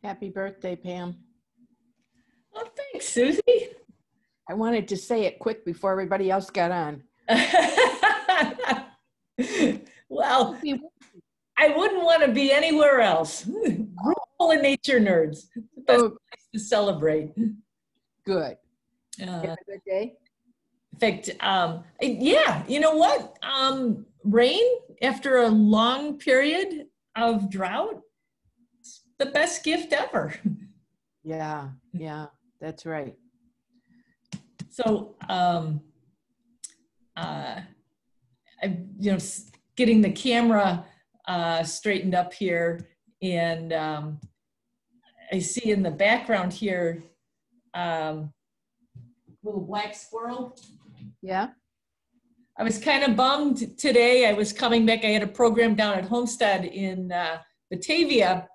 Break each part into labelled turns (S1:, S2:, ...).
S1: Happy birthday, Pam.
S2: Oh, thanks, Susie.
S1: I wanted to say it quick before everybody else got on.
S2: Well, I wouldn't want to be anywhere else. We're all in nature nerds. The best place to celebrate.
S1: Good. Have a good day?
S2: In fact, yeah, you know what? Rain after a long period of drought, it's the best gift ever.
S1: Yeah, that's right.
S2: So, I'm, getting the camera straightened up here, and I see in the background here, little black squirrel.
S1: Yeah.
S2: I was kind of bummed today. I was coming back. I had a program down at Homestead in Batavia,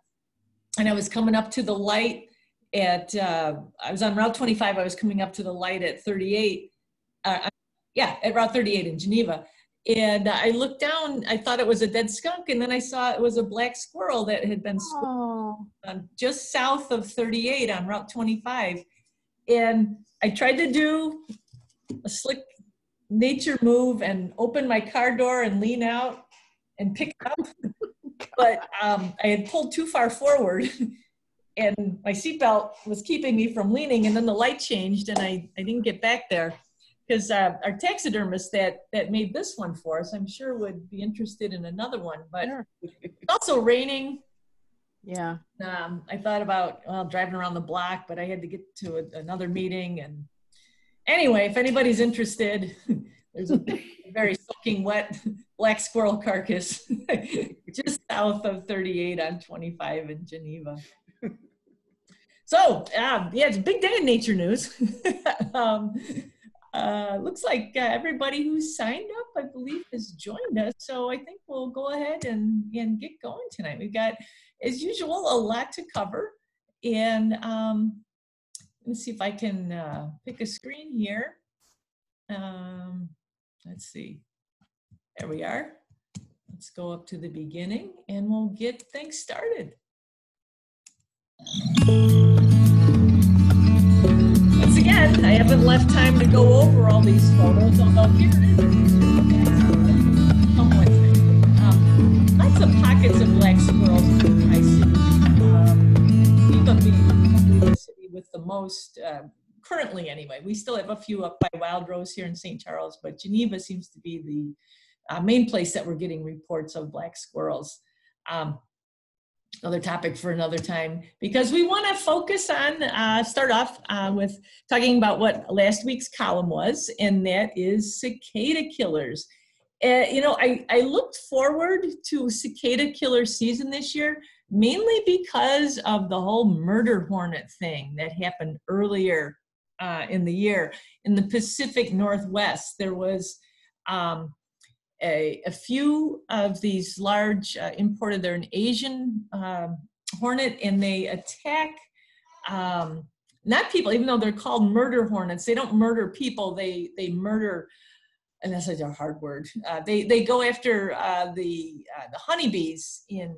S2: and I was coming up to the light at, I was on Route 25. I was coming up to the light at 38. At Route 38 in Geneva. And I looked down, I thought it was a dead skunk, and then I saw it was a black squirrel that had been just south of 38 on Route 25. And I tried to do a slick nature move and open my car door and lean out and pick it up. But I had pulled too far forward and my seatbelt was keeping me from leaning, and then the light changed and I didn't get back there. Because our taxidermist that made this one for us, I'm sure would be interested in another one, but it's also raining.
S1: Yeah.
S2: I thought about, driving around the block, but I had to get to another meeting. And anyway, if anybody's interested, there's a very soaking wet black squirrel carcass just south of 38 on 25 in Geneva. So, it's a big day in nature news. Looks like everybody who's signed up, I believe, has joined us. So I think we'll go ahead and get going tonight. We've got, as usual, a lot to cover. And let's see if I can pick a screen here. Let's see. There we are. Let's go up to the beginning and we'll get things started. Once again, I haven't left time to go over all these photos, although here it is. Lots of pockets of black squirrels I see. Geneva being probably the city with the most, currently anyway. We still have a few up by Wild Rose here in St. Charles, but Geneva seems to be the main place that we're getting reports of black squirrels. Another topic for another time, because we want to focus on, start off with talking about what last week's column was, and that is cicada killers. I looked forward to cicada killer season this year, mainly because of the whole murder hornet thing that happened earlier in the year. In the Pacific Northwest, there was a few of these large imported, they're an Asian hornet, and they attack not people, even though they're called murder hornets. They don't murder people, they murder, and that's such a hard word. They go after the honeybees in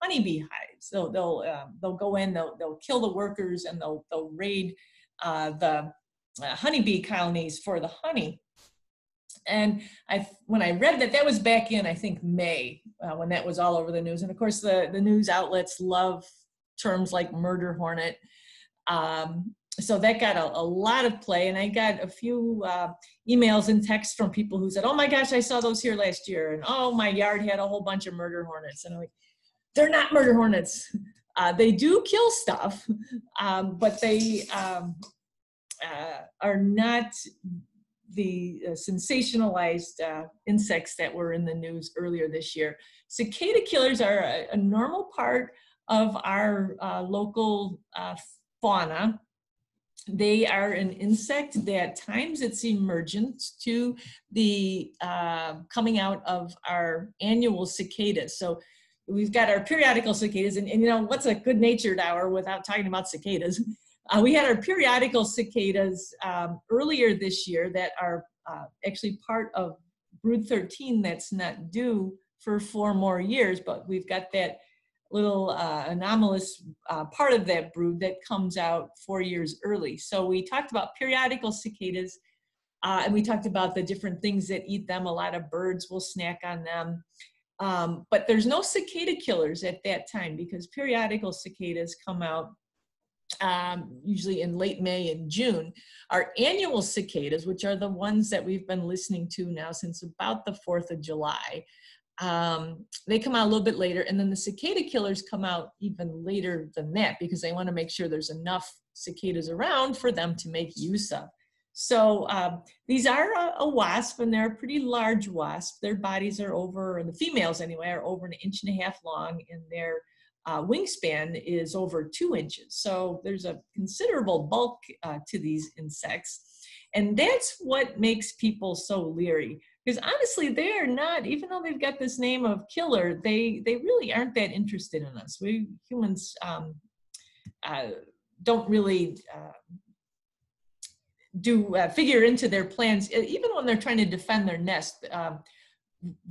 S2: honeybee hives. So they'll go in, they'll kill the workers, and they'll raid the honeybee colonies for the honey. And when I read that was back in, I think, May, when that was all over the news. And of course, the news outlets love terms like murder hornet. So that got a lot of play. And I got a few emails and texts from people who said, oh my gosh, I saw those here last year. And oh, my yard had a whole bunch of murder hornets. And I'm like, they're not murder hornets. They do kill stuff, but they are not the sensationalized insects that were in the news earlier this year. Cicada killers are a normal part of our local fauna. They are an insect that at times it's emergent to the coming out of our annual cicadas. So we've got our periodical cicadas, and you know, what's a good-natured hour without talking about cicadas? We had our periodical cicadas earlier this year that are actually part of brood 13 that's not due for 4 more years, but we've got that little anomalous part of that brood that comes out 4 years early. So we talked about periodical cicadas, and we talked about the different things that eat them. A lot of birds will snack on them. But there's no cicada killers at that time because periodical cicadas come out usually in late May and June. Our annual cicadas, which are the ones that we've been listening to now since about the 4th of July, they come out a little bit later, and then the cicada killers come out even later than that because they want to make sure there's enough cicadas around for them to make use of. So these are a wasp, and they're a pretty large wasp. Their bodies are over, and the females anyway, are over 1.5 inches long, and their wingspan is over 2 inches. So there's a considerable bulk to these insects. And that's what makes people so leery. Because honestly, they're not, even though they've got this name of killer, they really aren't that interested in us. We humans don't really figure into their plans, even when they're trying to defend their nest.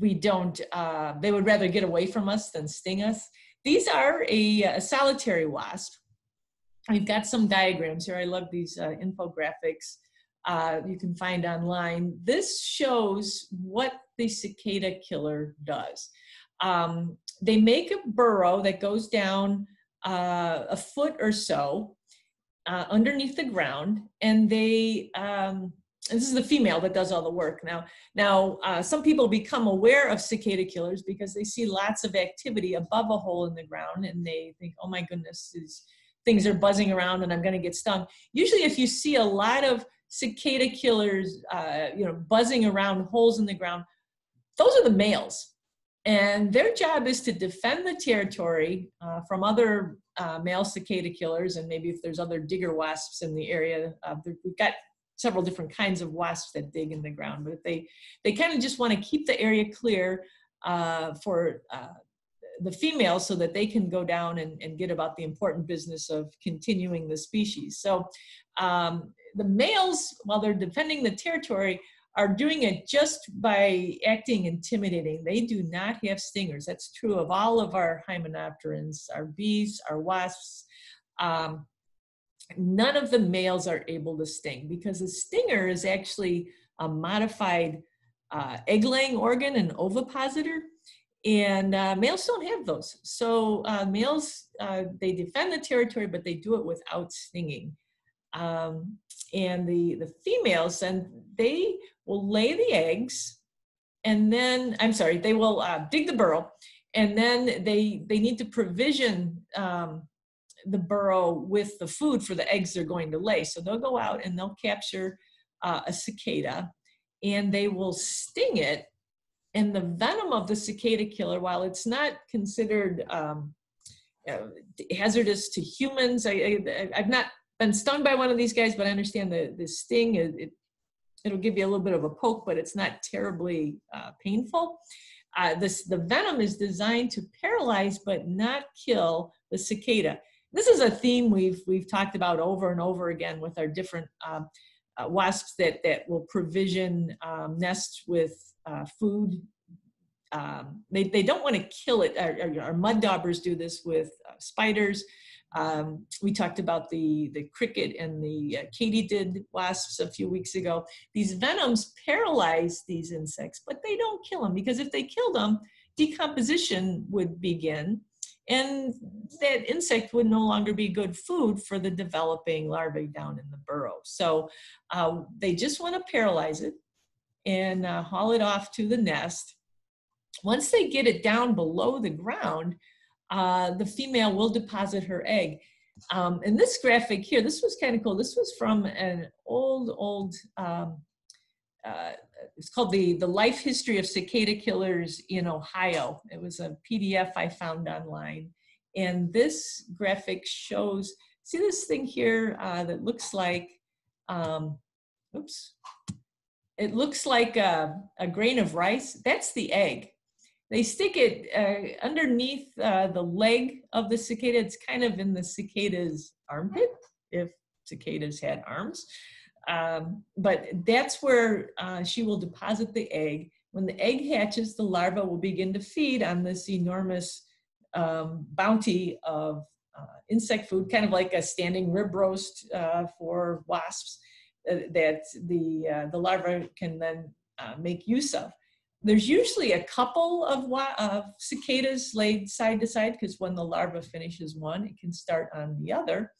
S2: They would rather get away from us than sting us. These are a solitary wasp. I've got some diagrams here. I love these infographics you can find online. This shows what the cicada killer does. They make a burrow that goes down a foot or so underneath the ground, and they and this is the female that does all the work. Now, some people become aware of cicada killers because they see lots of activity above a hole in the ground, and they think, oh my goodness, these things are buzzing around and I'm gonna get stung. Usually if you see a lot of cicada killers buzzing around holes in the ground, those are the males. And their job is to defend the territory from other male cicada killers, and maybe if there's other digger wasps in the area. We've got several different kinds of wasps that dig in the ground, but they kind of just want to keep the area clear for the females so that they can go down and get about the important business of continuing the species. So the males, while they're defending the territory, are doing it just by acting intimidating. They do not have stingers. That's true of all of our hymenopterans, our bees, our wasps. None of the males are able to sting because the stinger is actually a modified egg-laying organ, an ovipositor, and males don't have those. So males, they defend the territory, but they do it without stinging. And the females, and they will lay the eggs, and then, they will dig the burrow, and then they need to provision the burrow with the food for the eggs they're going to lay. So they'll go out and they'll capture a cicada, and they will sting it. And the venom of the cicada killer, while it's not considered hazardous to humans, I've not been stung by one of these guys, but I understand the sting, it'll give you a little bit of a poke, but it's not terribly painful. The venom is designed to paralyze but not kill the cicada. This is a theme we've talked about over and over again with our different wasps that will provision nests with food. They don't want to kill it. Our mud daubers do this with spiders. We talked about the cricket and the katydid wasps a few weeks ago. These venoms paralyze these insects, but they don't kill them, because if they killed them, decomposition would begin, and that insect would no longer be good food for the developing larvae down in the burrow. So they just want to paralyze it and haul it off to the nest. Once they get it down below the ground, the female will deposit her egg. And this graphic here, this was kind of cool. This was from an old it's called the Life History of Cicada Killers in Ohio. It was a PDF I found online. And this graphic shows, see this thing here that looks like, it looks like a grain of rice. That's the egg. They stick it underneath the leg of the cicada. It's kind of in the cicada's armpit, if cicadas had arms. But that's where she will deposit the egg. When the egg hatches, the larva will begin to feed on this enormous bounty of insect food, kind of like a standing rib roast for wasps that the larvae can then make use of. There's usually a couple of cicadas laid side to side, because when the larva finishes one, it can start on the other.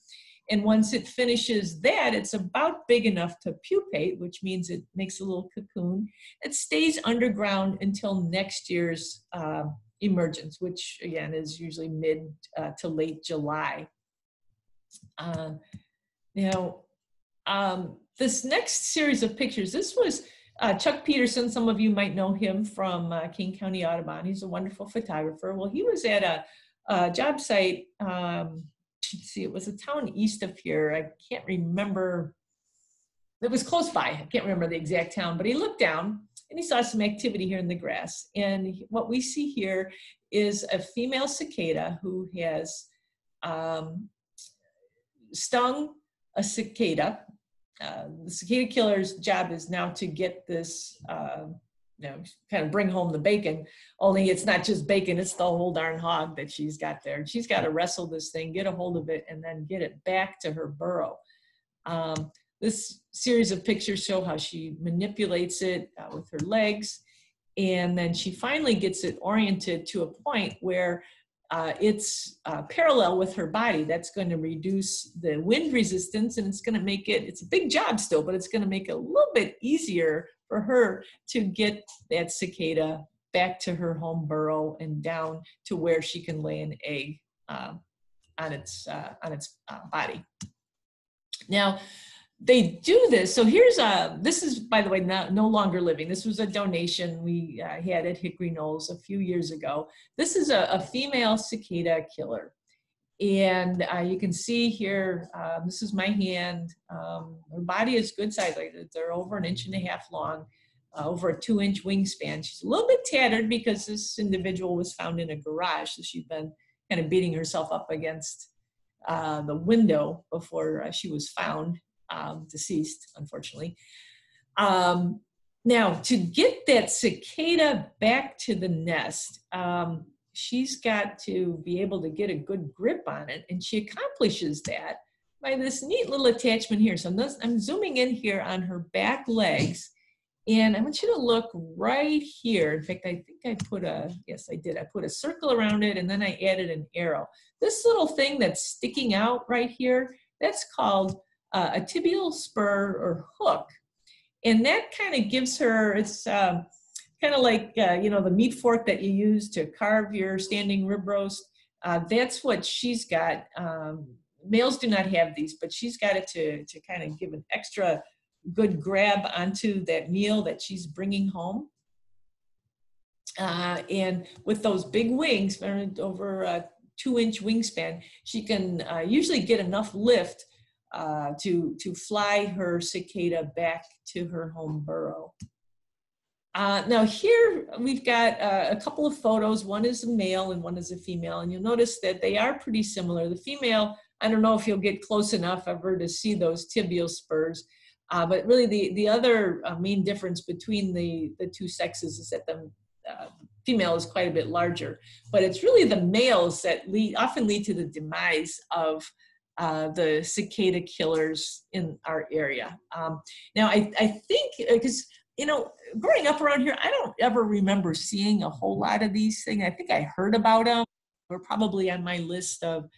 S2: And once it finishes that, it's about big enough to pupate, which means it makes a little cocoon. It stays underground until next year's emergence, which again is usually mid to late July. This next series of pictures, this was Chuck Peterson. Some of you might know him from King County Audubon. He's a wonderful photographer. Well, he was at a job site. Let's see, it was a town east of here. I can't remember. It was close by. I can't remember the exact town, but he looked down and he saw some activity here in the grass. And what we see here is a female cicada who has stung a cicada. The Cicada Killer's job is now to get this, kind of bring home the bacon, only it's not just bacon, it's the whole darn hog that she's got there. And she's got to wrestle this thing, get a hold of it, and then get it back to her burrow. This series of pictures show how she manipulates it with her legs, and then she finally gets it oriented to a point where it's parallel with her body. That's going to reduce the wind resistance, and it's going to make it, it's a big job still, but it's going to make it a little bit easier for her to get that cicada back to her home burrow and down to where she can lay an egg on its body. Now, they do this. So here's this is, by the way, no longer living. This was a donation we had at Hickory Knolls a few years ago. This is a female cicada killer. And you can see here, this is my hand. Her body is good size. Like they're over 1.5 inches long, over a 2-inch wingspan. She's a little bit tattered because this individual was found in a garage. So she's been kind of beating herself up against the window before she was found. Deceased, unfortunately. Now, to get that cicada back to the nest, she's got to be able to get a good grip on it, and she accomplishes that by this neat little attachment here. So I'm zooming in here on her back legs, and I want you to look right here. In fact, I think I put yes, I did. I put a circle around it, and then I added an arrow. This little thing that's sticking out right here, that's called a tibial spur or hook. And that kind of gives her, it's kind of like, the meat fork that you use to carve your standing rib roast. That's what she's got. Males do not have these, but she's got it to kind of give an extra good grab onto that meal that she's bringing home. And with those big wings, over a 2-inch wingspan, she can usually get enough lift to fly her cicada back to her home burrow. Now here we've got a couple of photos. One is a male and one is a female, and you'll notice that they are pretty similar. The female, I don't know if you'll get close enough ever to see those tibial spurs, but really the other main difference between the two sexes is that the female is quite a bit larger, but it's really the males that often lead to the demise of the cicada killers in our area. Now, I think, because, growing up around here, I don't ever remember seeing a whole lot of these things. I think I heard about them. They're probably on my list of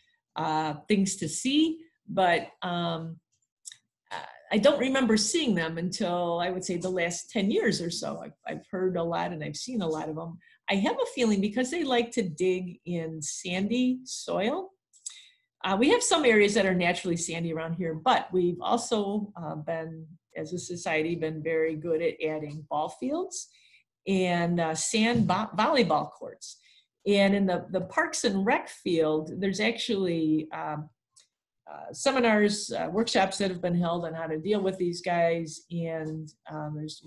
S2: things to see, but I don't remember seeing them until, I would say, the last 10 years or so. I've heard a lot and I've seen a lot of them. I have a feeling because they like to dig in sandy soil. We have some areas that are naturally sandy around here, but we've also been, as a society, been very good at adding ball fields and sand volleyball courts. And in the Parks and Rec field, there's actually seminars, workshops that have been held on how to deal with these guys, and there's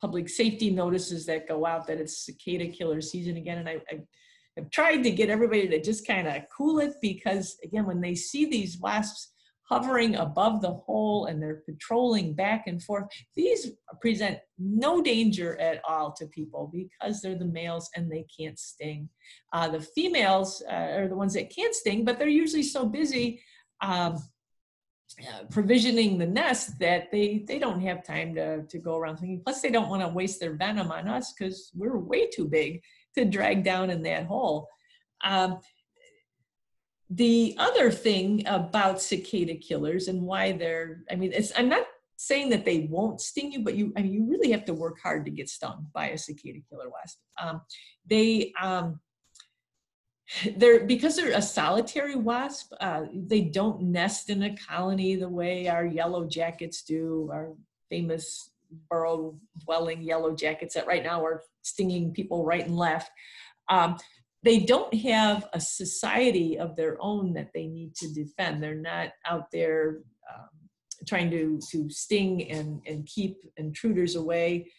S2: public safety notices that go out that it's cicada killer season again. And I've tried to get everybody to just kind of cool it, because again, when they see these wasps hovering above the hole and they're patrolling back and forth. These present no danger at all to people because they're the males and they can't sting. The females are the ones that can sting, but they're usually so busy provisioning the nest that they don't have time to go around thinking. Plus, they don't want to waste their venom on us because we're way too big to drag down in that hole. The other thing about cicada killers and why they're, I'm not saying that they won't sting you, but you really have to work hard to get stung by a cicada killer wasp. Because they're a solitary wasp, they don't nest in a colony the way our yellow jackets do, our famous burrow dwelling yellow jackets that right now are stinging people right and left. They don't have a society of their own that they need to defend. They're not out there trying to sting and keep intruders away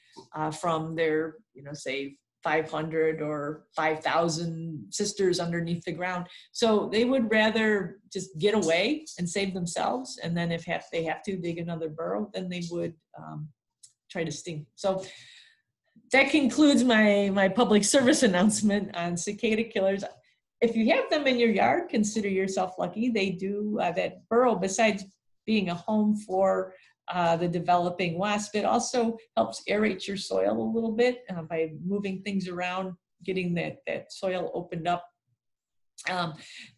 S2: from their, say, 500 or 5,000 sisters underneath the ground. So they would rather just get away and save themselves. And then if they have to dig another burrow, then they would try to sting. So that concludes my public service announcement on cicada killers. If you have them in your yard, consider yourself lucky. They do that burrow, besides being a home for the developing wasp, it also helps aerate your soil a little bit by moving things around, getting that soil opened up.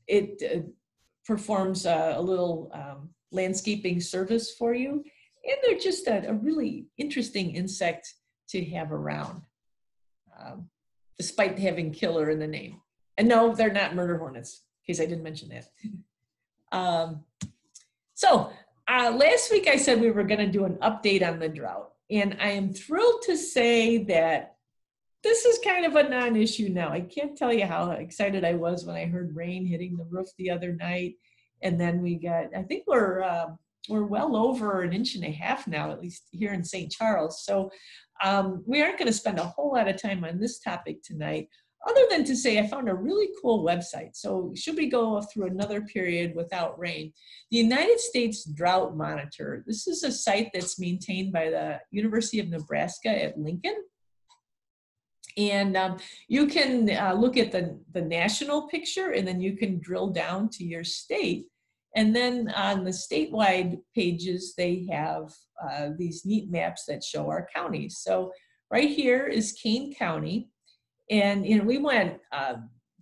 S2: It performs a little landscaping service for you. And they're just a really interesting insect to have around, despite having killer in the name. And no, they're not murder hornets, in case I didn't mention that. Last week I said we were going to do an update on the drought, and I am thrilled to say that this is kind of a non-issue now. I can't tell you how excited I was when I heard rain hitting the roof the other night, and then we got, I think we're well over 1.5 inches now, at least here in St. Charles. So we aren't going to spend a whole lot of time on this topic tonight, other than to say I found a really cool website. So should we go through another period without rain? The United States Drought Monitor. This is a site that's maintained by the University of Nebraska at Lincoln. And you can look at the national picture, and then you can drill down to your state. And then on the statewide pages, they have these neat maps that show our counties. So right here is Kane County. And we went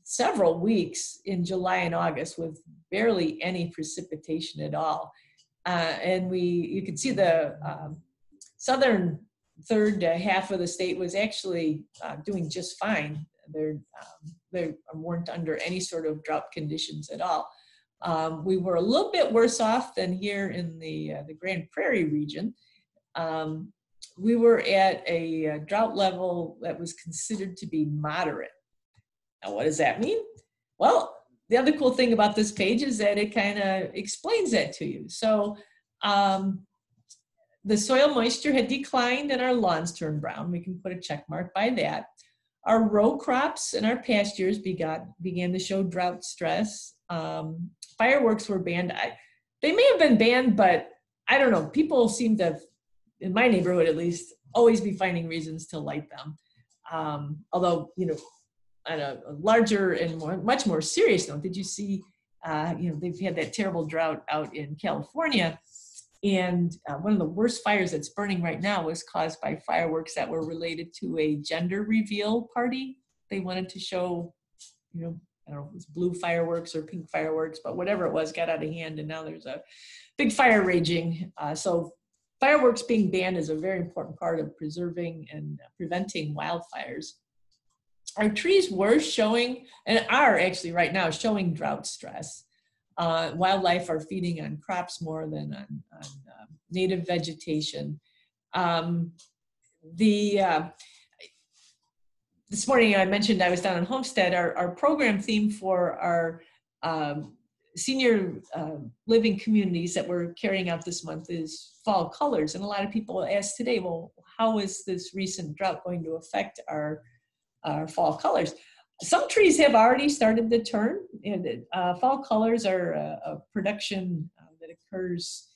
S2: several weeks in July and August with barely any precipitation at all. And you can see the southern third half of the state was actually doing just fine. They weren't under any sort of drought conditions at all. We were a little bit worse off than here in the Grand Prairie region. We were at a drought level that was considered to be moderate. Now, what does that mean? Well, the other cool thing about this page is that it kind of explains that to you. So the soil moisture had declined and our lawns turned brown. We can put a check mark by that. Our row crops and our pastures began to show drought stress. Fireworks were banned. They may have been banned, but I don't know. People seem to, in my neighborhood at least, always be finding reasons to light them. Although, on a larger and much more serious note, did you see, they've had that terrible drought out in California, and one of the worst fires that's burning right now was caused by fireworks that were related to a gender reveal party. They wanted to show, I don't know if it was blue fireworks or pink fireworks, but whatever it was got out of hand, and now there's a big fire raging. So fireworks being banned is a very important part of preserving and preventing wildfires. Our trees were showing, and are actually right now showing drought stress. Wildlife are feeding on crops more than on native vegetation. This morning I mentioned I was down in Homestead. Our program theme for our senior living communities that we're carrying out this month is fall colors. And a lot of people ask today, well, how is this recent drought going to affect our fall colors? Some trees have already started to turn, and fall colors are a production that occurs,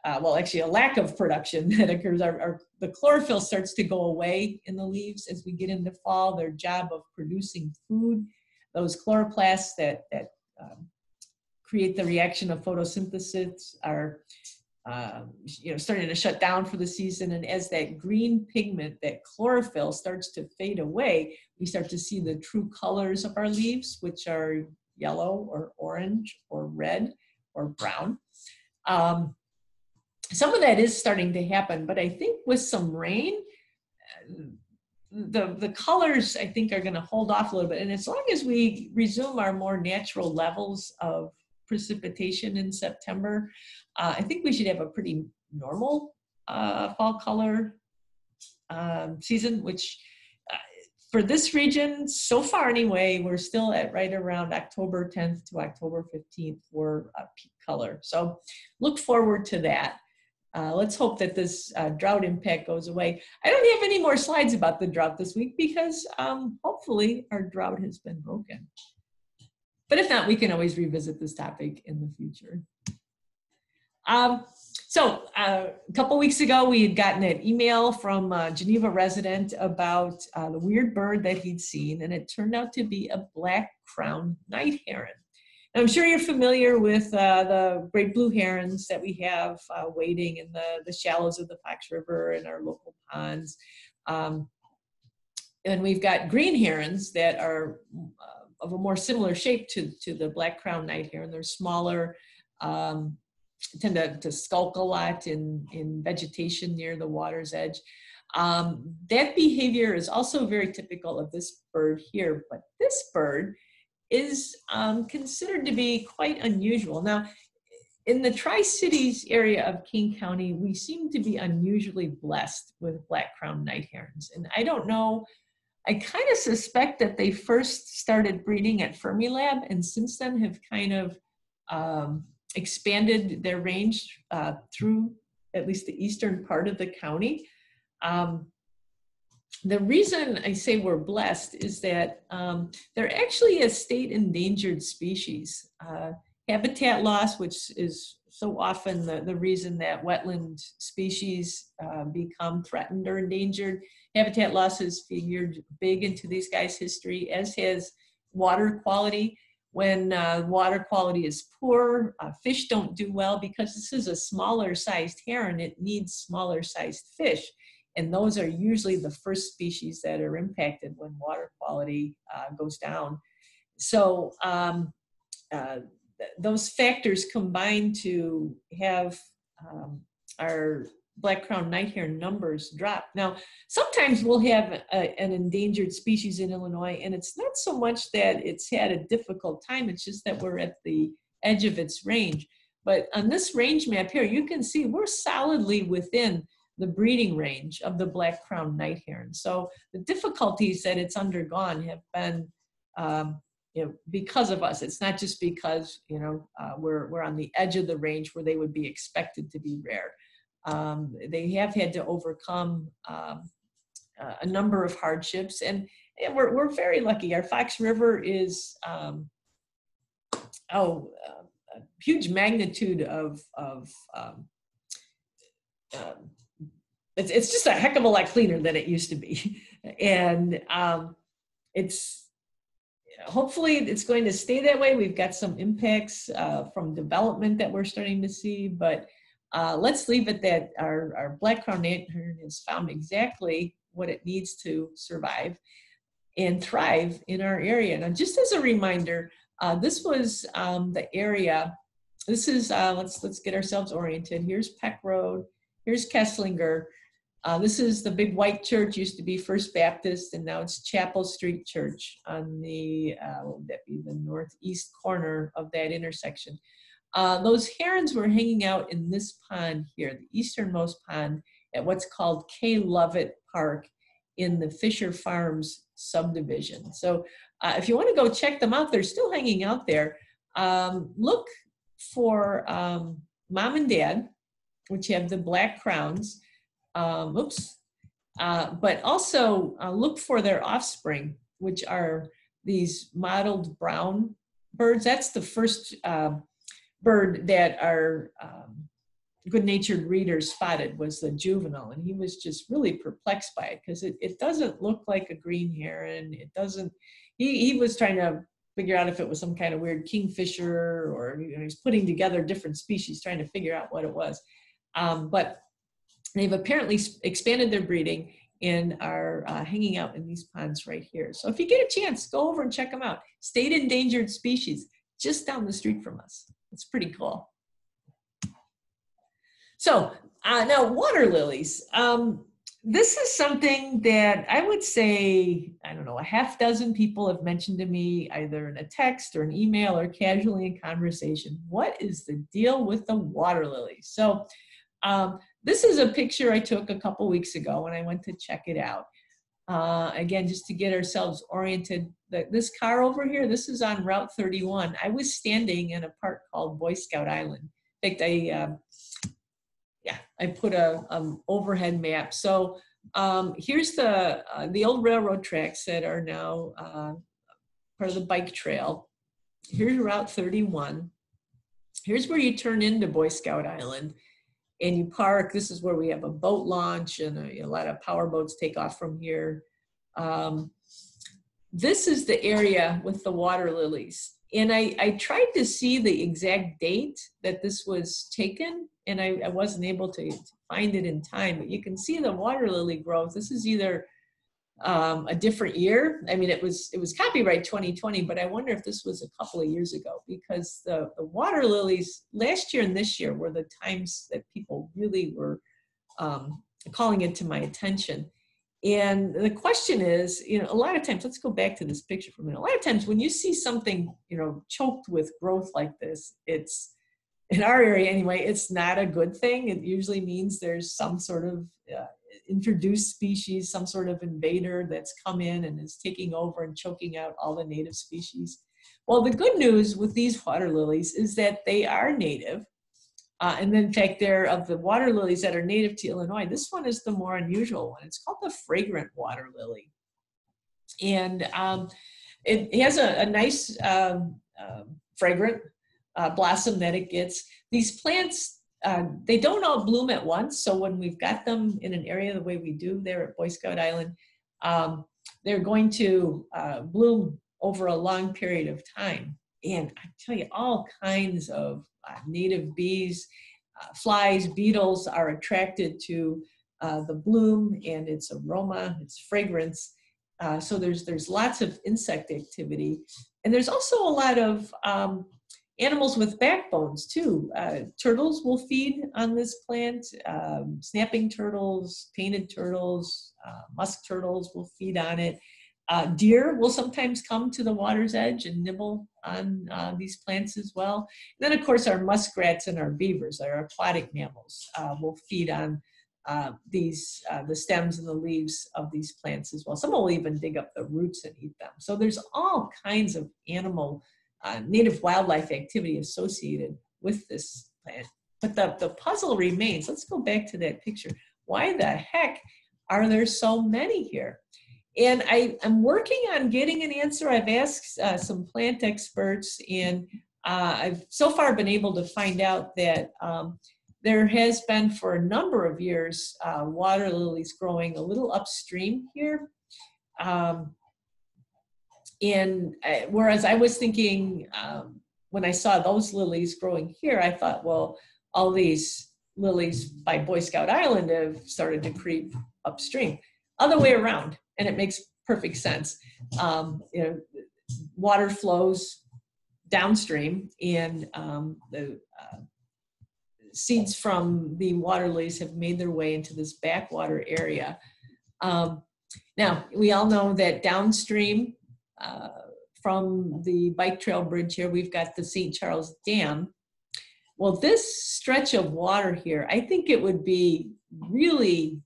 S2: well, actually a lack of production that occurs. The chlorophyll starts to go away in the leaves as we get into fall. Their job of producing food, those chloroplasts that create the reaction of photosynthesis are starting to shut down for the season. And as that green pigment, that chlorophyll starts to fade away, we start to see the true colors of our leaves, which are yellow or orange or red or brown. Some of that is starting to happen, but I think with some rain, the colors, I think, are going to hold off a little bit. And as long as we resume our more natural levels of precipitation in September, I think we should have a pretty normal fall color season, which for this region, so far anyway, we're still at right around October 10th to October 15th for peak color. So look forward to that. Let's hope that this drought impact goes away. I don't have any more slides about the drought this week because hopefully our drought has been broken. But if not, we can always revisit this topic in the future. So a couple weeks ago, we had gotten an email from a Geneva resident about the weird bird that he'd seen, and it turned out to be a black-crowned night heron. And I'm sure you're familiar with the great blue herons that we have wading in the shallows of the Fox River and our local ponds. And we've got green herons that are of a more similar shape to the black-crowned night heron. They're smaller, tend to skulk a lot in vegetation near the water's edge. That behavior is also very typical of this bird here, but this bird is considered to be quite unusual. Now, in the Tri-Cities area of King County, we seem to be unusually blessed with black-crowned night herons. And I don't know, I kind of suspect that they first started breeding at Fermilab and since then have kind of expanded their range through at least the eastern part of the county. The reason I say we're blessed is that they're actually a state endangered species. Habitat loss, which is so often the reason that wetland species become threatened or endangered. Habitat loss has figured big into these guys' history, as has water quality. When water quality is poor, fish don't do well because this is a smaller sized heron. It needs smaller sized fish. And those are usually the first species that are impacted when water quality goes down. So those factors combine to have our black-crowned night heron numbers drop. Now, sometimes we'll have an endangered species in Illinois, and it's not so much that it's had a difficult time, it's just that we're at the edge of its range. But on this range map here, you can see we're solidly within the breeding range of the black-crowned night heron. So the difficulties that it's undergone have been because of us. It's not just because we're on the edge of the range where they would be expected to be rare. They have had to overcome a number of hardships, and we're very lucky. Our Fox River is a huge magnitude of it's just a heck of a lot cleaner than it used to be, and hopefully it's going to stay that way. We've got some impacts from development that we're starting to see, but let's leave it that our black-crowned night heron has found exactly what it needs to survive and thrive in our area. Now, just as a reminder, this was the area. This is let's get ourselves oriented. Here's Peck Road. Here's Kesslinger. This is the big white church, used to be First Baptist, and now it's Chapel Street Church on the, what would that be, the northeast corner of that intersection. Those herons were hanging out in this pond here, the easternmost pond, at what's called K. Lovett Park in the Fisher Farms subdivision. So if you want to go check them out, they're still hanging out there. Look for Mom and Dad, which have the black crowns. But also look for their offspring, which are these mottled brown birds. That's the first bird that our good-natured readers spotted was the juvenile, and he was just really perplexed by it because it doesn't look like a green heron. It doesn't. He was trying to figure out if it was some kind of weird kingfisher, or he's putting together different species trying to figure out what it was. But they've apparently expanded their breeding and are hanging out in these ponds right here. So if you get a chance, go over and check them out. State endangered species just down the street from us. It's pretty cool. So now water lilies. This is something that I would say, I don't know, a half dozen people have mentioned to me either in a text or an email or casually in conversation. What is the deal with the water lilies? So this is a picture I took a couple weeks ago when I went to check it out. Again, just to get ourselves oriented. This car over here, this is on Route 31. I was standing in a park called Boy Scout Island. In fact, I put a overhead map. So here's the old railroad tracks that are now part of the bike trail. Here's Route 31. Here's where you turn into Boy Scout Island and you park. This is where we have a boat launch and a lot of power boats take off from here. This is the area with the water lilies. And I tried to see the exact date that this was taken, and I wasn't able to find it in time, but you can see the water lily growth. This is either a different year. I mean, it was copyright 2020, but I wonder if this was a couple of years ago, because the water lilies last year and this year were the times that people really were calling it to my attention. And the question is, a lot of times, let's go back to this picture for a minute. A lot of times when you see something, choked with growth like this, it's, in our area anyway, it's not a good thing. It usually means there's some sort of introduced species, some sort of invader that's come in and is taking over and choking out all the native species. Well, the good news with these water lilies is that they are native. And then, in fact, they're of the water lilies that are native to Illinois. This one is the more unusual one. It's called the fragrant water lily. And it has a nice fragrant blossom that it gets. These plants, they don't all bloom at once. So when we've got them in an area the way we do there at Boy Scout Island, they're going to bloom over a long period of time. And I tell you, all kinds of native bees, flies, beetles are attracted to the bloom and its aroma, its fragrance. So there's lots of insect activity. And there's also a lot of animals with backbones too. Turtles will feed on this plant. Snapping turtles, painted turtles, musk turtles will feed on it. Deer will sometimes come to the water's edge and nibble on these plants as well. And then, of course, our muskrats and our beavers, our aquatic mammals, will feed on the stems and the leaves of these plants as well. Some will even dig up the roots and eat them. So there's all kinds of animal, native wildlife activity associated with this plant. But the puzzle remains. Let's go back to that picture. Why the heck are there so many here? And I'm working on getting an answer. I've asked some plant experts, and I've so far been able to find out that there has been for a number of years water lilies growing a little upstream here. And whereas I was thinking when I saw those lilies growing here, I thought, well, all these lilies by Boy Scout Island have started to creep upstream. Other way around. And it makes perfect sense. Water flows downstream, and the seeds from the water lilies have made their way into this backwater area. Now, we all know that downstream from the bike trail bridge here, we've got the St. Charles Dam. Well, this stretch of water here, I think it would be really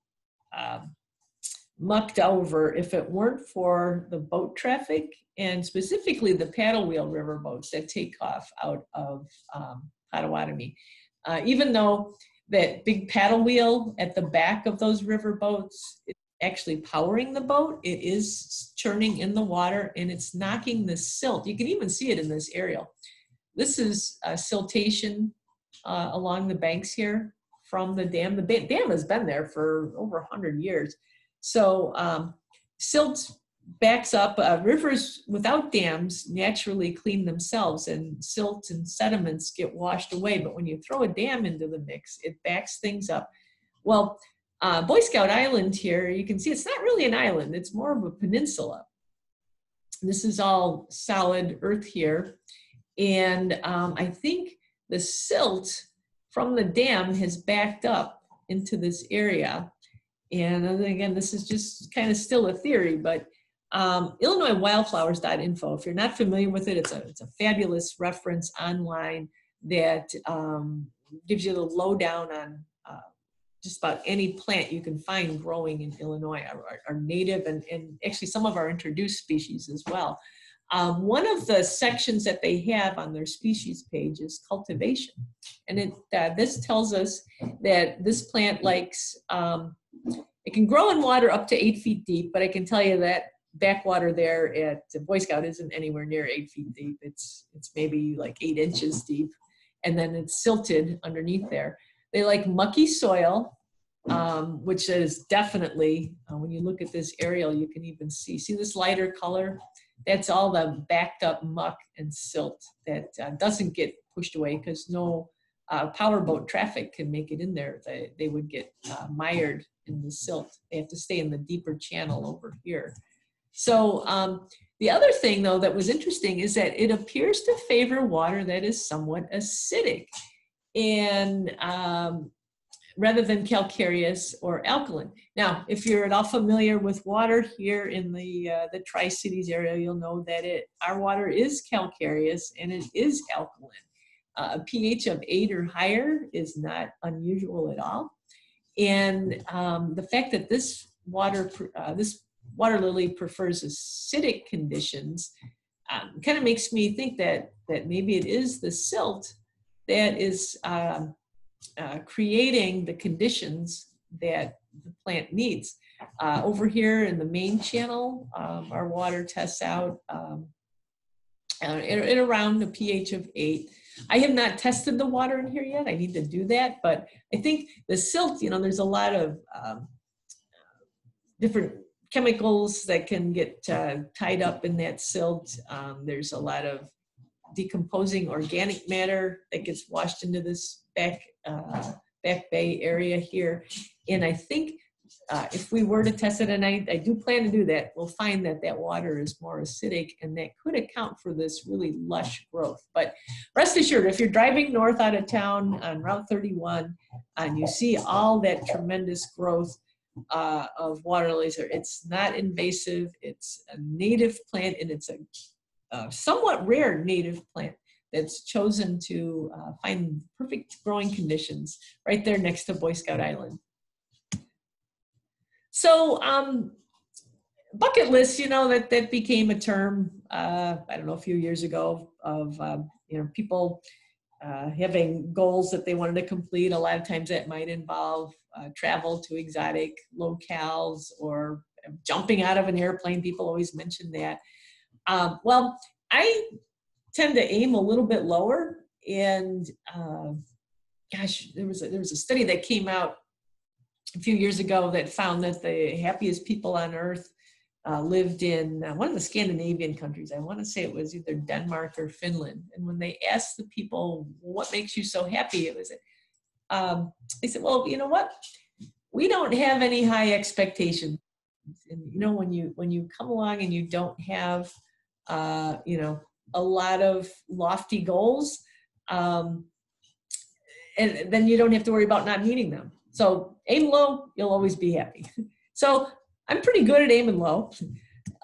S2: mucked over if it weren't for the boat traffic, and specifically the paddle wheel river boats that take off out of Potawatomi. Even though that big paddle wheel at the back of those river boats is actually powering the boat, it is churning in the water and it's knocking the silt. You can even see it in this aerial. this is siltation along the banks here from the dam. The dam has been there for over 100 years. So silt backs up. Rivers without dams naturally clean themselves, and silt and sediments get washed away. But when you throw a dam into the mix, it backs things up. Well, Boy Scout Island here, you can see it's not really an island. It's more of a peninsula. This is all solid earth here. And I think the silt from the dam has backed up into this area. And again, this is just kind of still a theory, but IllinoisWildflowers.info, if you're not familiar with it, it's a fabulous reference online that gives you the lowdown on just about any plant you can find growing in Illinois, our native and actually some of our introduced species as well. One of the sections that they have on their species page is cultivation. And this tells us that this plant likes, it can grow in water up to 8 feet deep, but I can tell you that backwater there at Boy Scout isn't anywhere near 8 feet deep. It's maybe like 8 inches deep. And then it's silted underneath there. They like mucky soil, which is definitely, when you look at this aerial, you can even see this lighter color? That's all the backed up muck and silt that doesn't get pushed away because no powerboat traffic can make it in there. They would get mired in the silt. They have to stay in the deeper channel over here. So the other thing though that was interesting is that it appears to favor water that is somewhat acidic, and rather than calcareous or alkaline. Now, if you're at all familiar with water here in the Tri-Cities area, you'll know that our water is calcareous and it is alkaline. A pH of 8 or higher is not unusual at all. And the fact that this water lily prefers acidic conditions kind of makes me think that maybe it is the silt that is creating the conditions that the plant needs. Over here in the main channel, our water tests out at around a pH of 8. I have not tested the water in here yet. I need to do that, but I think the silt, there's a lot of different chemicals that can get tied up in that silt. There's a lot of decomposing organic matter that gets washed into this back bay area here. And I think if we were to test it, and I do plan to do that, we'll find that water is more acidic, and that could account for this really lush growth. But rest assured, if you're driving north out of town on Route 31 and you see all that tremendous growth of water lilies, it's not invasive, it's a native plant, and it's a somewhat rare native plant that's chosen to find perfect growing conditions right there next to Boy Scout Island. So bucket lists, that became a term, I don't know, a few years ago of, people having goals that they wanted to complete. A lot of times that might involve travel to exotic locales or jumping out of an airplane. People always mention that. Well, I tend to aim a little bit lower, and gosh, there was a study that came out a few years ago that found that the happiest people on earth lived in one of the Scandinavian countries. I want to say it was either Denmark or Finland. And when they asked the people, what makes you so happy? It was, they said, well, you know what? We don't have any high expectations. And when you come along and you don't have, a lot of lofty goals, and then you don't have to worry about not meeting them. So aim low, you'll always be happy. So I'm pretty good at aiming low.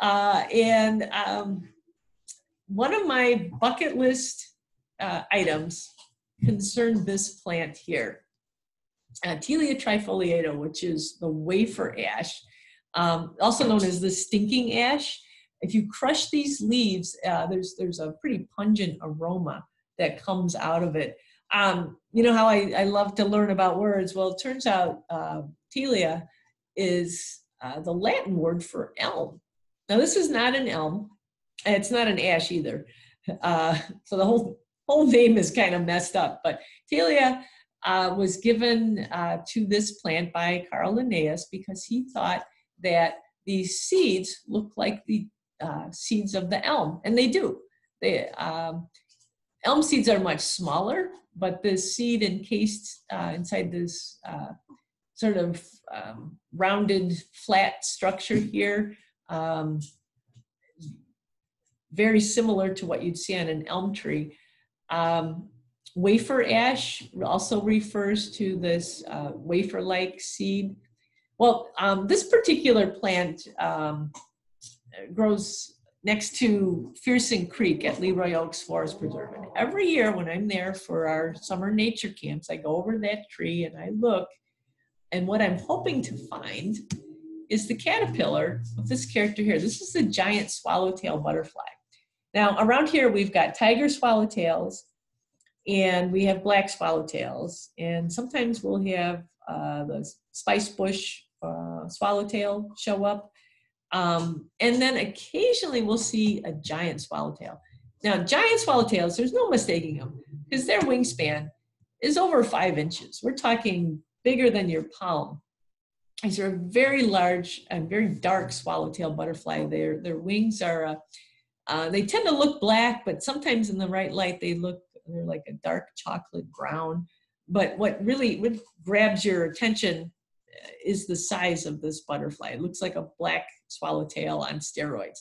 S2: And one of my bucket list items concerned this plant here, Tilia trifoliata, which is the wafer ash, also known as the stinking ash. If you crush these leaves, there's a pretty pungent aroma that comes out of it. You know how I love to learn about words? Well, it turns out Tilia is the Latin word for elm. Now, this is not an elm. It's not an ash either. So the whole name is kind of messed up, but Thalia was given to this plant by Carl Linnaeus because he thought that these seeds look like the seeds of the elm, and they do. Elm seeds are much smaller, but the seed encased inside this sort of rounded, flat structure here, very similar to what you'd see on an elm tree. Wafer ash also refers to this wafer-like seed. Well, this particular plant grows next to Fearsing Creek at Leroy Oaks Forest Preserve. And every year when I'm there for our summer nature camps, I go over that tree and I look, and what I'm hoping to find is the caterpillar of this character here. This is the giant swallowtail butterfly. Now, around here, we've got tiger swallowtails, and we have black swallowtails, and sometimes we'll have the spice bush swallowtail show up. And then occasionally we'll see a giant swallowtail. Now, giant swallowtails, there's no mistaking them because their wingspan is over 5 inches. We're talking bigger than your palm. These are very large and very dark swallowtail butterfly. Their wings are, they tend to look black, but sometimes in the right light, they're like a dark chocolate brown. But what grabs your attention is the size of this butterfly. It looks like a black swallowtail on steroids.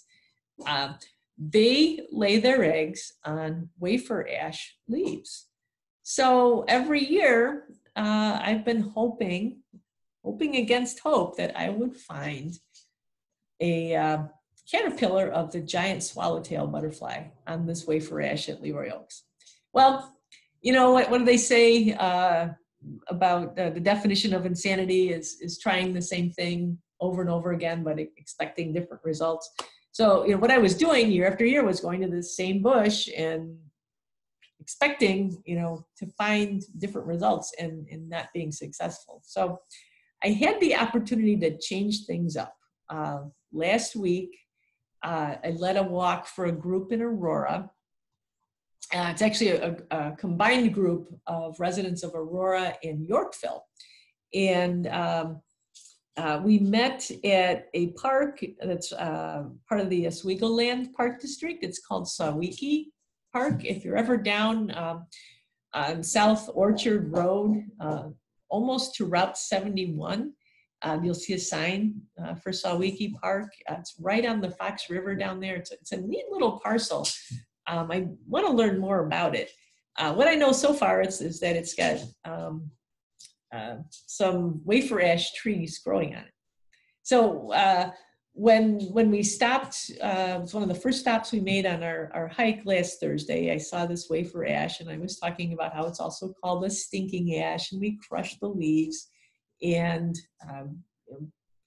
S2: They lay their eggs on wafer ash leaves. So every year, I've been hoping against hope that I would find a caterpillar of the giant swallowtail butterfly on this wafer ash at Leroy Oaks. Well, you know, what do they say about the definition of insanity is trying the same thing over and over again, but expecting different results. So, you know, what I was doing year after year was going to the same bush and expecting, you know, to find different results and not being successful. So I had the opportunity to change things up. Last week, I led a walk for a group in Aurora. It's actually a combined group of residents of Aurora and Yorkville. And we met at a park that's part of the Oswego Land Park District. It's called Sawiki Park. If you're ever down on South Orchard Road, almost to Route 71, you'll see a sign for Sawiki Park. It's right on the Fox River down there. It's a neat little parcel. I want to learn more about it. What I know so far is that it's got some wafer ash trees growing on it. So when we stopped, it was one of the first stops we made on our hike last Thursday. I saw this wafer ash, and I was talking about how it's also called a stinking ash, and we crushed the leaves, and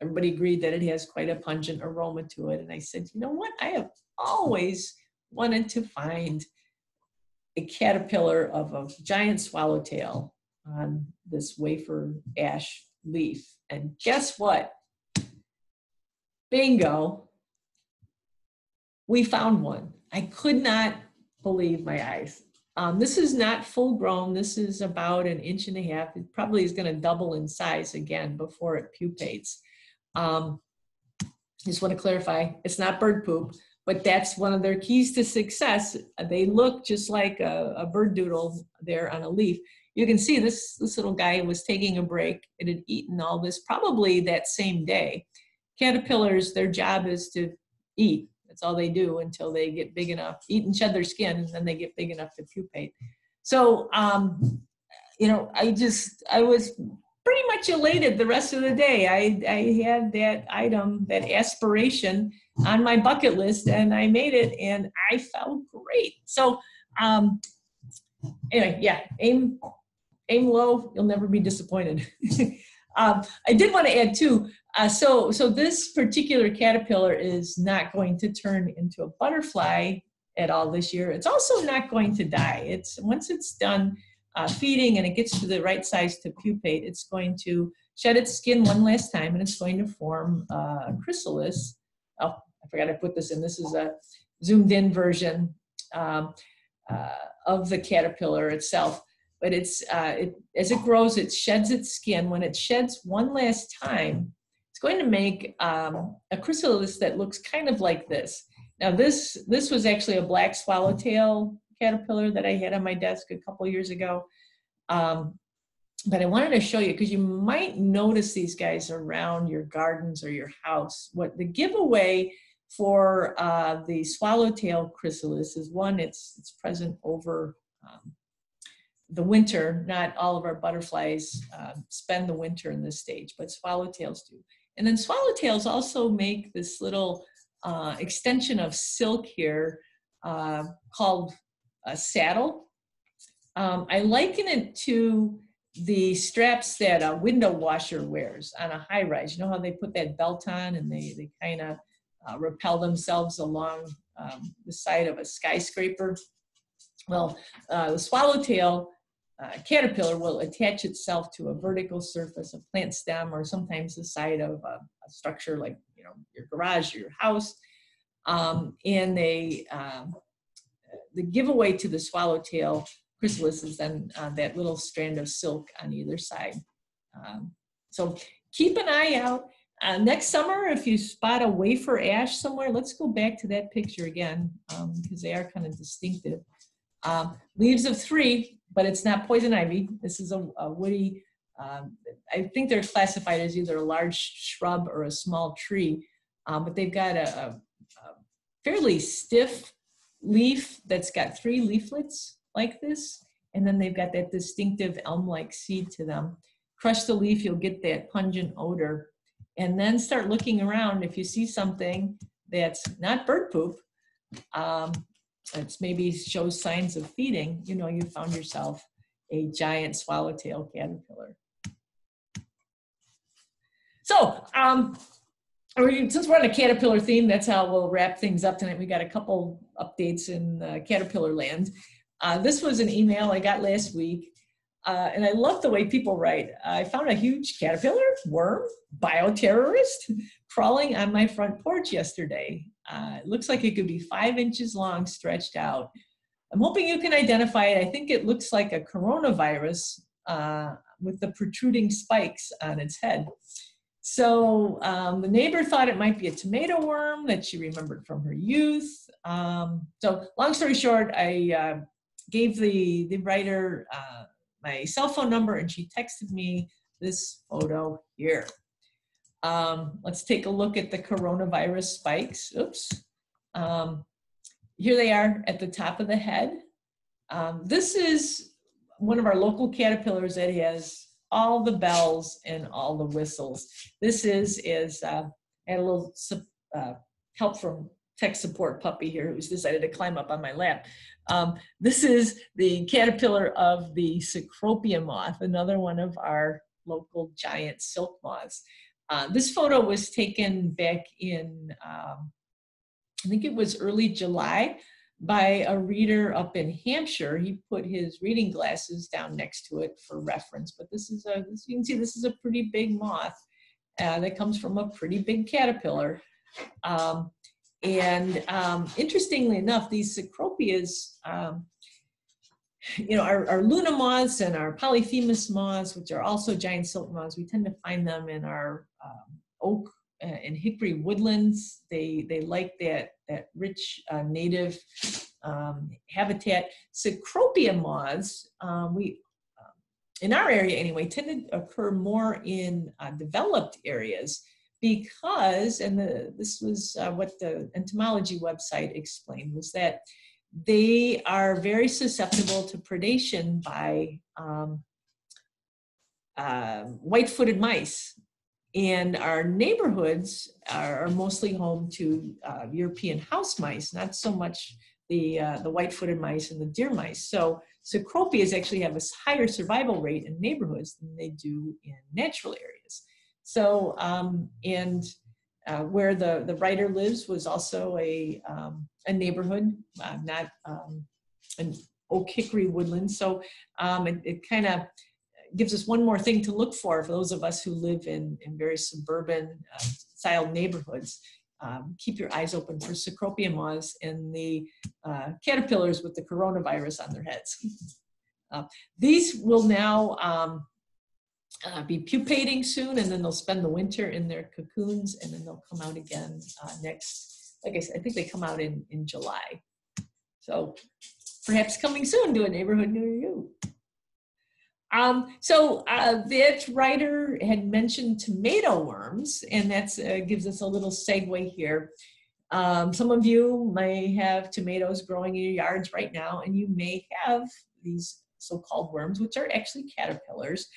S2: everybody agreed that it has quite a pungent aroma to it. And I said, you know what? I have always wanted to find a caterpillar of a giant swallowtail on this wafer ash leaf. And guess what? Bingo. We found one. I could not believe my eyes. This is not full grown. This is about 1.5 inches. It probably is going to double in size again before it pupates. Just want to clarify, it's not bird poop. But that's one of their keys to success. They look just like a bird doodle there on a leaf. You can see this little guy was taking a break. It had eaten all this probably that same day. Caterpillars, their job is to eat. That's all they do until they get big enough, eat and shed their skin, and then they get big enough to pupate. So, you know, I was pretty much elated the rest of the day. I had that item, that aspiration on my bucket list, and I made it, and I felt great. So anyway, yeah, aim low, you'll never be disappointed. I did want to add too, so this particular caterpillar is not going to turn into a butterfly at all this year. It's also not going to die. Once it's done feeding and it gets to the right size to pupate, it's going to shed its skin one last time, and it's going to form a chrysalis. Oh, I forgot to put this in. This is a zoomed in version. of the caterpillar itself. But it's as it grows, it sheds its skin. When it sheds one last time, it's going to make a chrysalis that looks kind of like this. Now this was actually a black swallowtail caterpillar that I had on my desk a couple years ago. But I wanted to show you because you might notice these guys around your gardens or your house. What the giveaway for the swallowtail chrysalis is, one, it's present over the winter. Not all of our butterflies spend the winter in this stage, but swallowtails do. And then swallowtails also make this little extension of silk here called a saddle. I liken it to the straps that a window washer wears on a high rise. You know how they put that belt on and they kind of rappel themselves along the side of a skyscraper? Well, the swallowtail caterpillar will attach itself to a vertical surface, a plant stem, or sometimes the side of a structure like, you know, your garage or your house. And the giveaway to the swallowtail chrysalis is then that little strand of silk on either side. So keep an eye out. Next summer, if you spot a wafer ash somewhere, let's go back to that picture again because they are kind of distinctive. Leaves of 3, but it's not poison ivy. This is a woody, I think they're classified as either a large shrub or a small tree, but they've got a fairly stiff leaf that's got 3 leaflets like this, and then they've got that distinctive elm-like seed to them. Crush the leaf, you'll get that pungent odor, and then start looking around. If you see something that's not bird poop, it's maybe shows signs of feeding, you know you found yourself a giant swallowtail caterpillar. So, since we're on a caterpillar theme, that's how we'll wrap things up tonight. We got a couple updates in caterpillar land. This was an email I got last week, and I love the way people write. I found a huge caterpillar, worm, bioterrorist crawling on my front porch yesterday. It looks like it could be 5 inches long, stretched out. I'm hoping you can identify it. I think it looks like a coronavirus with the protruding spikes on its head. So the neighbor thought it might be a tomato worm that she remembered from her youth. So long story short, I gave the writer my cell phone number, and she texted me this photo here. Let's take a look at the coronavirus spikes. Oops. Here they are at the top of the head. This is one of our local caterpillars that has all the bells and all the whistles. This is I had a little help from tech support puppy here who's decided to climb up on my lap. This is the caterpillar of the Cecropia moth, another one of our local giant silk moths. This photo was taken back in, I think it was early July, by a reader up in Hampshire. He put his reading glasses down next to it for reference, but this is you can see this is a pretty big moth that comes from a pretty big caterpillar. Interestingly enough, these Cecropias, you know, our Luna moths and our Polyphemus moths, which are also giant silk moths, we tend to find them in our oak and hickory woodlands. They like that rich native habitat. Cecropia moths, in our area anyway, tend to occur more in developed areas because, and this was what the entomology website explained, was that they are very susceptible to predation by white-footed mice. And our neighborhoods are mostly home to European house mice, not so much the white-footed mice and the deer mice. So Cecropias actually have a higher survival rate in neighborhoods than they do in natural areas. So, where the writer lives was also a neighborhood, not an oak hickory woodland. So it kind of gives us one more thing to look for those of us who live in very suburban style neighborhoods. keep your eyes open for Cecropia moths and the caterpillars with the coronavirus on their heads. These will now be pupating soon, and then they'll spend the winter in their cocoons, and then they'll come out again next, like I said, I think they come out in July. So perhaps coming soon to a neighborhood near you. That writer had mentioned tomato worms, and that gives us a little segue here. Some of you may have tomatoes growing in your yards right now, and you may have these so-called worms, which are actually caterpillars.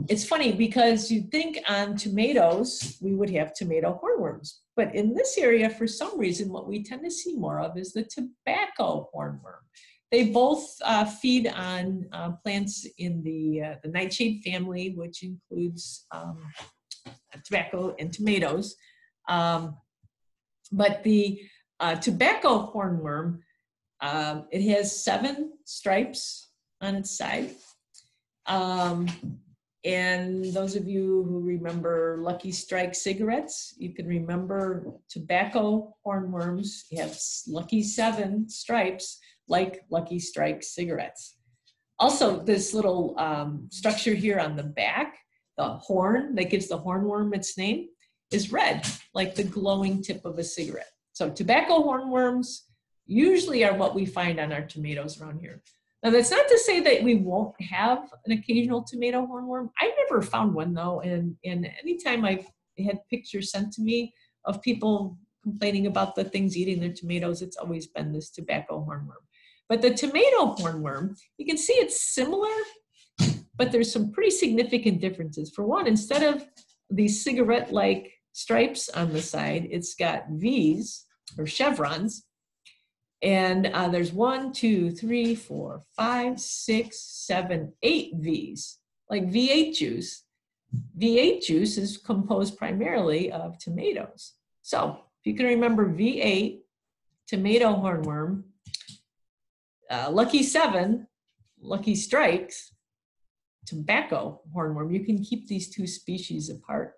S2: It's funny because you'd think on tomatoes, we would have tomato hornworms. But in this area, for some reason, what we tend to see more of is the tobacco hornworm. They both feed on plants in the nightshade family, which includes tobacco and tomatoes. But the tobacco hornworm, it has 7 stripes on its side. And those of you who remember Lucky Strike cigarettes, you can remember tobacco hornworms have lucky 7 stripes like Lucky Strike cigarettes. Also, this little structure here on the back, the horn that gives the hornworm its name, is red, like the glowing tip of a cigarette. So tobacco hornworms usually are what we find on our tomatoes around here. Now, that's not to say that we won't have an occasional tomato hornworm. I've never found one, though, and anytime I've had pictures sent to me of people complaining about the things eating their tomatoes, it's always been this tobacco hornworm. But the tomato hornworm, you can see it's similar, but there's some pretty significant differences. For one, instead of these cigarette-like stripes on the side, it's got V's, or chevrons. And there's 1, 2, 3, 4, 5, 6, 7, 8 V's, like V8 juice. V8 juice is composed primarily of tomatoes. So if you can remember V8, tomato hornworm, Lucky 7, Lucky Strikes, tobacco hornworm, you can keep these 2 species apart.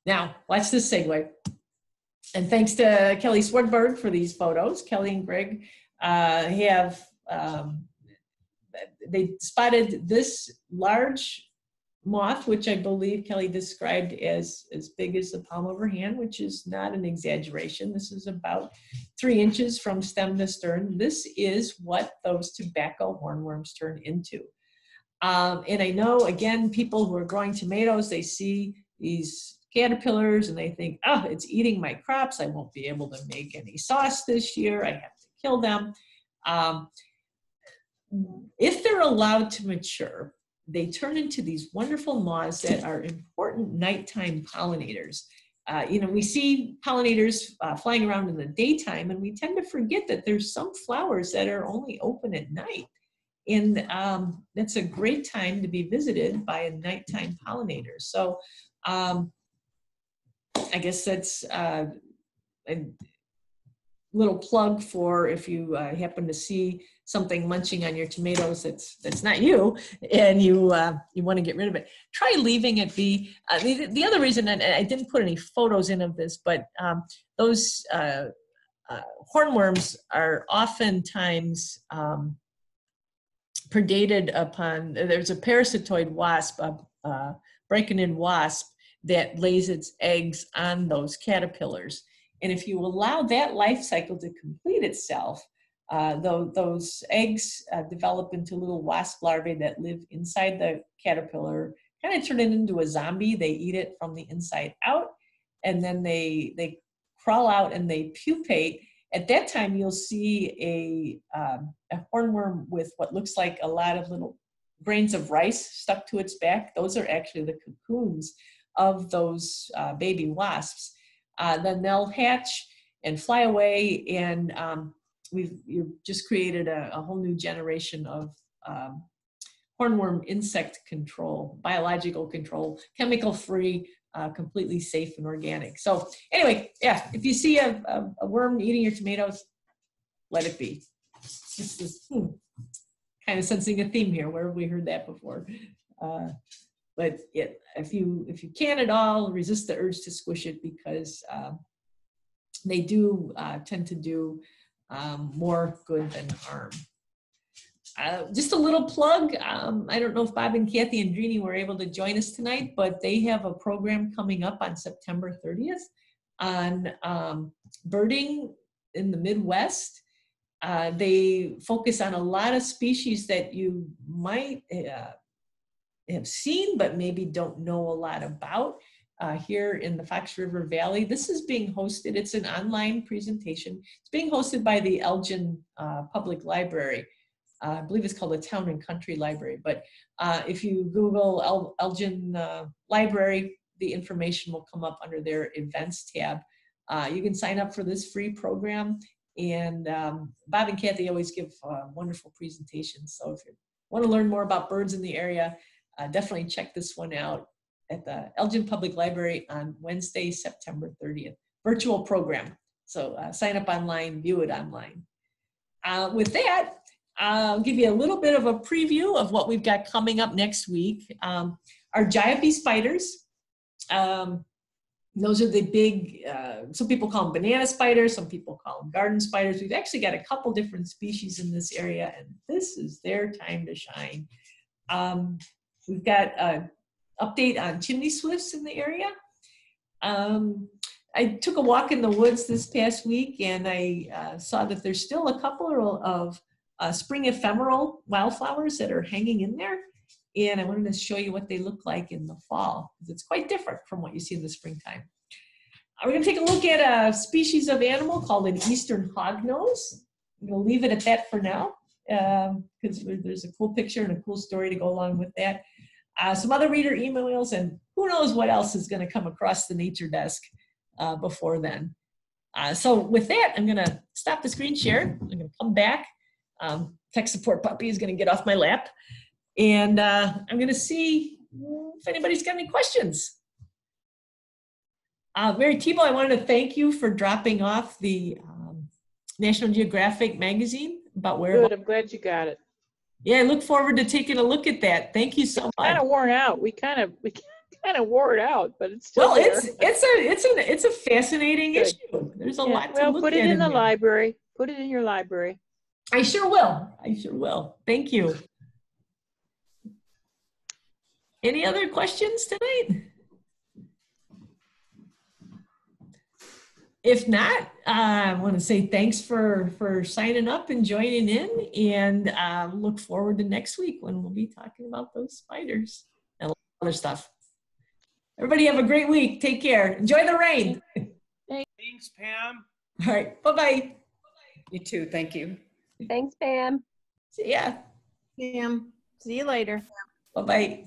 S2: Now, watch this segue. And thanks to Kelly Swardberg for these photos. Kelly and Greg they spotted this large moth, which I believe Kelly described as big as the palm of her hand, which is not an exaggeration. This is about 3 inches from stem to stern. This is what those tobacco hornworms turn into. And I know, again, people who are growing tomatoes, they see these caterpillars and they think, oh, it's eating my crops. I won't be able to make any sauce this year. I have to kill them. If they're allowed to mature, they turn into these wonderful moths that are important nighttime pollinators. We see pollinators flying around in the daytime, and we tend to forget that there's some flowers that are only open at night. And that's a great time to be visited by a nighttime pollinator. So I guess that's a little plug for if you happen to see something munching on your tomatoes that's not you, and you want to get rid of it. Try leaving it be. The other reason, and I didn't put any photos in of this, but those hornworms are oftentimes predated upon. There's a parasitoid wasp, Braconid wasp, that lays its eggs on those caterpillars. And if you allow that life cycle to complete itself, those eggs develop into little wasp larvae that live inside the caterpillar, kind of turn it into a zombie. They eat it from the inside out, and then they crawl out and they pupate. At that time, you'll see a hornworm with what looks like a lot of little grains of rice stuck to its back. Those are actually the cocoons of those baby wasps. Then they'll hatch and fly away, and you've just created a whole new generation of hornworm insect control, biological control, chemical-free, completely safe and organic. So anyway, yeah, if you see a worm eating your tomatoes, let it be. This is kind of sensing a theme here. Where have we heard that before? but if you can at all, resist the urge to squish it, because they do tend to do more good than harm. Just a little plug. I don't know if Bob and Kathy and Drini were able to join us tonight, but they have a program coming up on September 30th on birding in the Midwest. They focus on a lot of species that you might have seen, but maybe don't know a lot about here in the Fox River Valley. This is being hosted, it's an online presentation. It's being hosted by the Elgin Public Library. I believe it's called the Town and Country Library, but if you Google Elgin Library, the information will come up under their events tab. You can sign up for this free program, and Bob and Kathy always give wonderful presentations. So if you want to learn more about birds in the area, definitely check this one out at the Elgin Public Library on Wednesday, September 30th. Virtual program. So sign up online, view it online. With that, I'll give you a little bit of a preview of what we've got coming up next week. Our giant bee spiders. Those are the big, some people call them banana spiders, some people call them garden spiders. We've actually got a couple different species in this area, and this is their time to shine. We've got an update on chimney swifts in the area. I took a walk in the woods this past week, and I saw that there's still a couple of spring ephemeral wildflowers that are hanging in there. And I wanted to show you what they look like in the fall, because it's quite different from what you see in the springtime. We're going to take a look at a species of animal called an eastern hognose. I'm going to leave it at that for now, because there's a cool picture and a cool story to go along with that. Some other reader emails, and who knows what else is going to come across the nature desk before then. So with that, I'm going to stop the screen share. I'm going to come back. Tech support puppy is going to get off my lap. And I'm going to see if anybody's got any questions. Mary Thibault, I wanted to thank you for dropping off the National Geographic magazine about where.
S3: Good, I'm glad you got it.
S2: Yeah, I look forward to taking a look at that. Thank you so much.
S3: Kind of worn out. We kind of wore it out, but it's still
S2: well,
S3: there.
S2: it's a fascinating
S3: Good.
S2: issue. There's a lot to look at.
S3: Put it in the library. Put it in your library.
S2: I sure will. I sure will. Thank you. Any other questions tonight? If not, I want to say thanks for signing up and joining in, and look forward to next week when we'll be talking about those spiders and other stuff. Everybody have a great week. Take care. Enjoy the rain.
S4: Thanks, Pam.
S2: All right. Bye-bye.
S1: You too. Thank you.
S5: Thanks, Pam.
S2: See ya.
S1: Pam, see you later.
S2: Bye-bye.